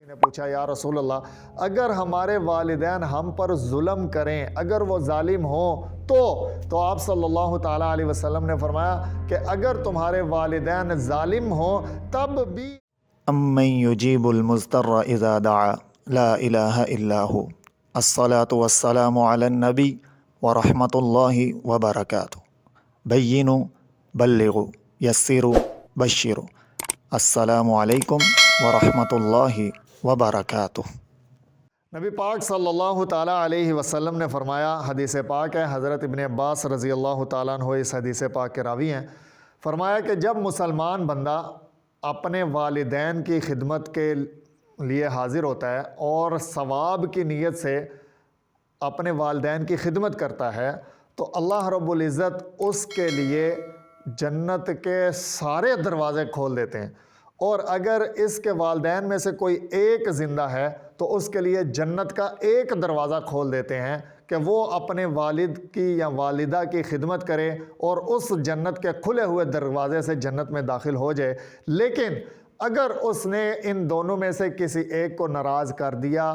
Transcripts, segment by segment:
نے پوچھا یا رسول اللہ اگر ہمارے والدین ہم پر ظلم کریں، اگر وہ ظالم ہوں تو آپ صلی اللہ تعالیٰ علیہ وسلم نے فرمایا کہ اگر تمہارے والدین ظالم ہوں تب بھی امن یجیب المضطر اذا دعا لا الہ الا ہو الصلاۃ والسلام علی النبی ورحمۃ اللہ وبرکاتہ بینوا بلغوا یسروا بشروا السلام علیکم ورحمۃ اللہ وبرکاتہ۔ نبی پاک صلی اللہ تعالیٰ علیہ وسلم نے فرمایا، حدیث پاک ہے، حضرت ابن عباس رضی اللہ تعالیٰ عنہ اس حدیث پاک کے راوی ہیں، فرمایا کہ جب مسلمان بندہ اپنے والدین کی خدمت کے لیے حاضر ہوتا ہے اور ثواب کی نیت سے اپنے والدین کی خدمت کرتا ہے تو اللہ رب العزت اس کے لیے جنت کے سارے دروازے کھول دیتے ہیں، اور اگر اس کے والدین میں سے کوئی ایک زندہ ہے تو اس کے لیے جنت کا ایک دروازہ کھول دیتے ہیں کہ وہ اپنے والد کی یا والدہ کی خدمت کرے اور اس جنت کے کھلے ہوئے دروازے سے جنت میں داخل ہو جائے۔ لیکن اگر اس نے ان دونوں میں سے کسی ایک کو ناراض کر دیا،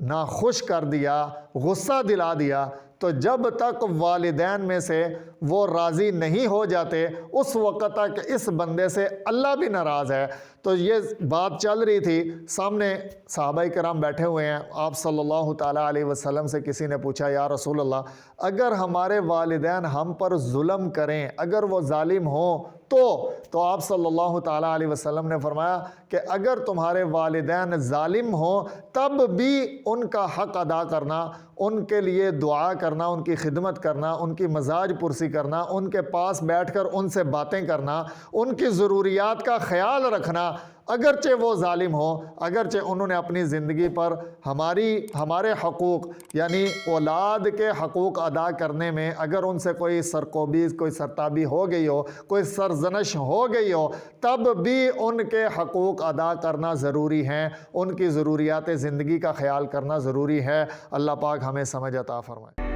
ناخوش کر دیا، غصہ دلا دیا، تو جب تک والدین میں سے وہ راضی نہیں ہو جاتے اس وقت تک اس بندے سے اللہ بھی ناراض ہے۔ تو یہ بات چل رہی تھی، سامنے صحابہ کرام بیٹھے ہوئے ہیں، آپ صلی اللہ تعالیٰ علیہ وسلم سے کسی نے پوچھا یا رسول اللہ اگر ہمارے والدین ہم پر ظلم کریں، اگر وہ ظالم ہوں تو آپ صلی اللہ تعالیٰ علیہ وسلم نے فرمایا کہ اگر تمہارے والدین ظالم ہوں تب بھی ان کا حق ادا کرنا، ان کے لیے دعا کرنا، ان کی خدمت کرنا، ان کی مزاج پرسی کرنا، ان کے پاس بیٹھ کر ان سے باتیں کرنا، ان کی ضروریات کا خیال رکھنا، اگرچہ وہ ظالم ہوں، اگرچہ انہوں نے اپنی زندگی پر ہمارے حقوق یعنی اولاد کے حقوق ادا کرنے میں اگر ان سے کوئی سرکوبی، کوئی سرتابی ہو گئی ہو، کوئی سرزنش ہو گئی ہو، تب بھی ان کے حقوق ادا کرنا ضروری ہیں، ان کی ضروریات زندگی کا خیال کرنا ضروری ہے۔ اللہ پاک ہمیں سمجھ عطا فرمائے۔